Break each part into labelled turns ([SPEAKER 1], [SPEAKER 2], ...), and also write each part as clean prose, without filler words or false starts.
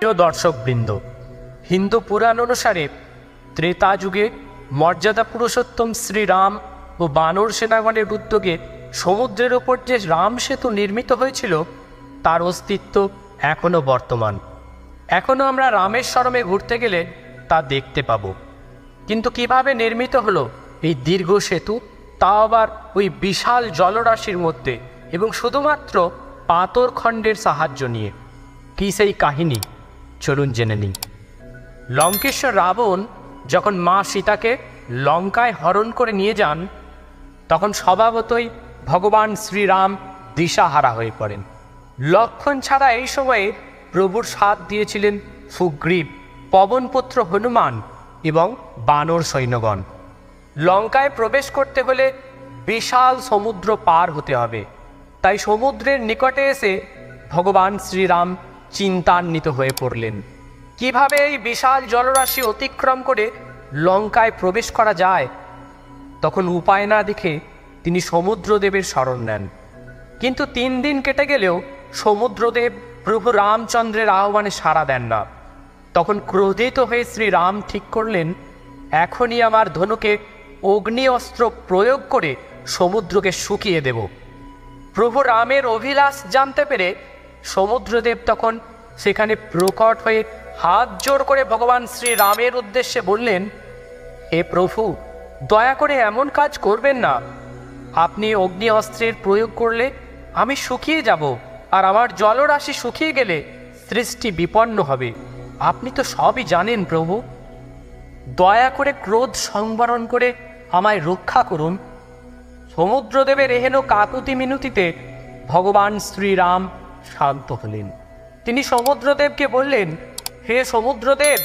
[SPEAKER 1] প্রিয় দর্শকবৃন্দ, হিন্দু পুরাণ অনুসারে ত্রেতা যুগে মর্যাদা পুরুষোত্তম শ্রীরাম ও বানর সেনাগণের উদ্যোগে সমুদ্রের ওপর যে রাম সেতু নির্মিত হয়েছিল তার অস্তিত্ব এখনও বর্তমান। এখনও আমরা রামেশ্বরমে ঘুরতে গেলে তা দেখতে পাব। কিন্তু কিভাবে নির্মিত হলো এই দীর্ঘ সেতু, তা আবার ওই বিশাল জলরাশির মধ্যে এবং শুধুমাত্র পাথরখণ্ডের সাহায্য নিয়ে? কি সেই কাহিনী, চলুন জেনে নিই। লঙ্কেশ্বর রাবণ যখন মা সীতাকে লঙ্কায় হরণ করে নিয়ে যান, তখন স্বভাবতই ভগবান শ্রীরাম দিশাহারা হয়ে পড়েন। লক্ষণ ছাড়া এই সময়ে প্রভুর সাথ দিয়েছিলেন সুগ্রীব, পবনপুত্র হনুমান এবং বানর সৈন্যগণ। লঙ্কায় প্রবেশ করতে হলে বিশাল সমুদ্র পার হতে হবে। তাই সমুদ্রের নিকটে এসে ভগবান শ্রীরাম চিন্তান্বিত হয়ে পড়লেন, কিভাবে এই বিশাল জলরাশি অতিক্রম করে লঙ্কায় প্রবেশ করা যায়। তখন উপায় না দেখে তিনি সমুদ্রদেবের শরণ নেন। কিন্তু 3 দিন কেটে গেলেও সমুদ্রদেব প্রভু রামচন্দ্রের আহ্বানে সাড়া দেন না। তখন ক্রোধিত হয়ে শ্রীরাম ঠিক করলেন, এখনই আমার ধনুকে অগ্নি অস্ত্র প্রয়োগ করে সমুদ্রকে শুকিয়ে দেব। প্রভু রামের অভিলাষ জানতে পেরে সমুদ্রদেব তখন সেখানে প্রকট হয়ে হাত জোর করে ভগবান শ্রীরামের উদ্দেশ্যে বললেন, হে প্রভু, দয়া করে এমন কাজ করবেন না। আপনি অগ্নি অস্ত্রের প্রয়োগ করলে আমি শুকিয়ে যাব, আর আমার জলরাশি শুকিয়ে গেলে সৃষ্টি বিপন্ন হবে। আপনি তো সবই জানেন প্রভু, দয়া করে ক্রোধ সংবরণ করে আমায় রক্ষা করুন। সমুদ্রদেবের এহেন কাকুতি মিনতিতে ভগবান শ্রীরাম শান্ত হলেন। তিনি সমুদ্রদেবকে বললেন, হে সমুদ্রদেব,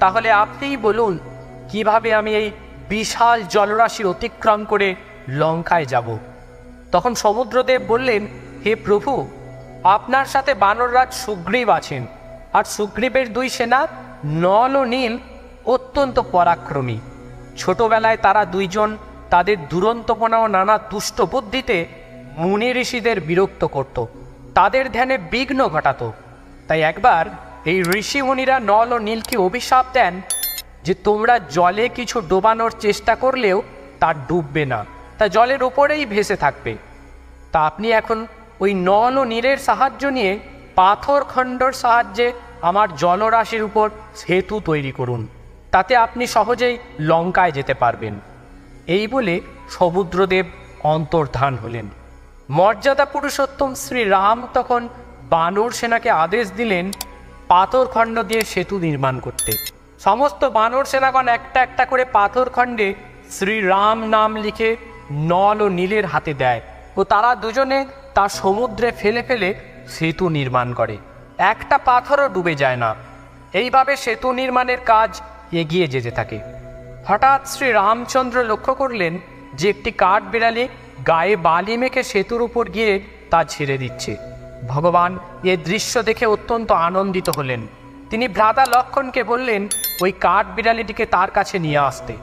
[SPEAKER 1] তাহলে আপনিই বলুন কিভাবে আমি এই বিশাল জলরাশি অতিক্রম করে লঙ্কায় যাব। তখন সমুদ্রদেব বললেন, হে প্রভু, আপনার সাথে বানররাজ সুগ্রীব আছেন, আর সুগ্রীবের 2 সেনা নল ও নীল অত্যন্ত পরাক্রমী। ছোটবেলায় তারা 2 জন তাদের দুরন্তপনা ও নানা দুষ্ট বুদ্ধিতে মুনি ঋষিদের বিরক্ত করত, তাদের ধ্যানে বিঘ্ন ঘটাত। তাই একবার এই ঋষি মুনিরা নল ও নীলকে অভিশাপ দেন যে তোমরা জলে কিছু ডোবানোর চেষ্টা করলেও তা ডুববে না, তা জলের ওপরেই ভেসে থাকবে। তা আপনি এখন ওই নল ও নীলের সাহায্য নিয়ে পাথরখণ্ডর সাহায্যে আমার জলরাশির উপর সেতু তৈরি করুন, তাতে আপনি সহজেই লঙ্কায় যেতে পারবেন। এই বলে সমুদ্রদেব অন্তর্ধান হলেন। মর্যাদা পুরুষোত্তম শ্রীরাম তখন বানর সেনাকে আদেশ দিলেন পাথরখণ্ড দিয়ে সেতু নির্মাণ করতে। সমস্ত বানর সেনাগণ একটা একটা করে পাথরখণ্ডে শ্রীরাম নাম লিখে নল ও নীলের হাতে দেয়, ও তারা দুজনে তা সমুদ্রে ফেলে ফেলে সেতু নির্মাণ করে। একটা পাথরও ডুবে যায় না। এইভাবে সেতু নির্মাণের কাজ এগিয়ে যেতে থাকে। হঠাৎ শ্রী রামচন্দ্র লক্ষ্য করলেন যে একটি কাঠবিড়ালি গায়ে বালি মেখে সেতুর উপর গিয়ে তা ছেড়ে দিচ্ছে। ভগবান এ দৃশ্য দেখে অত্যন্ত আনন্দিত হলেন। তিনি ভ্রাতা লক্ষণকে বললেন ওই কাঠবিড়ালিটিকে তার কাছে নিয়ে আসতে।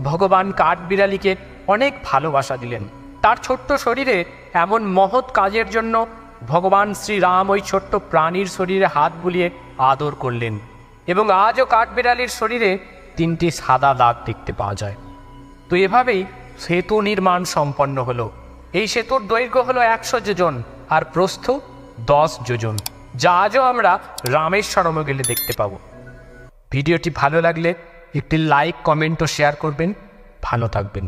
[SPEAKER 1] ভগবান কাঠবিড়ালিকে অনেক ভালোবাসা দিলেন। তার ছোট্ট শরীরে এমন মহৎ কাজের জন্য ভগবান শ্রীরাম ওই ছোট্ট প্রাণীর শরীরে হাত বুলিয়ে আদর করলেন, এবং আজও কাঠবিড়ালির শরীরে 3টি সাদা দাগ দেখতে পাওয়া যায়। তো এভাবেই সেতু নির্মাণ সম্পন্ন হলো। এই সেতুর দৈর্ঘ্য হলো 100 যোজন আর প্রস্থ 10 যোজন, যা আজও আমরা রামেশ্বরমে গেলে দেখতে পাবো। ভিডিওটি ভালো লাগলে একটি লাইক, কমেন্ট ও শেয়ার করবেন। ভালো থাকবেন।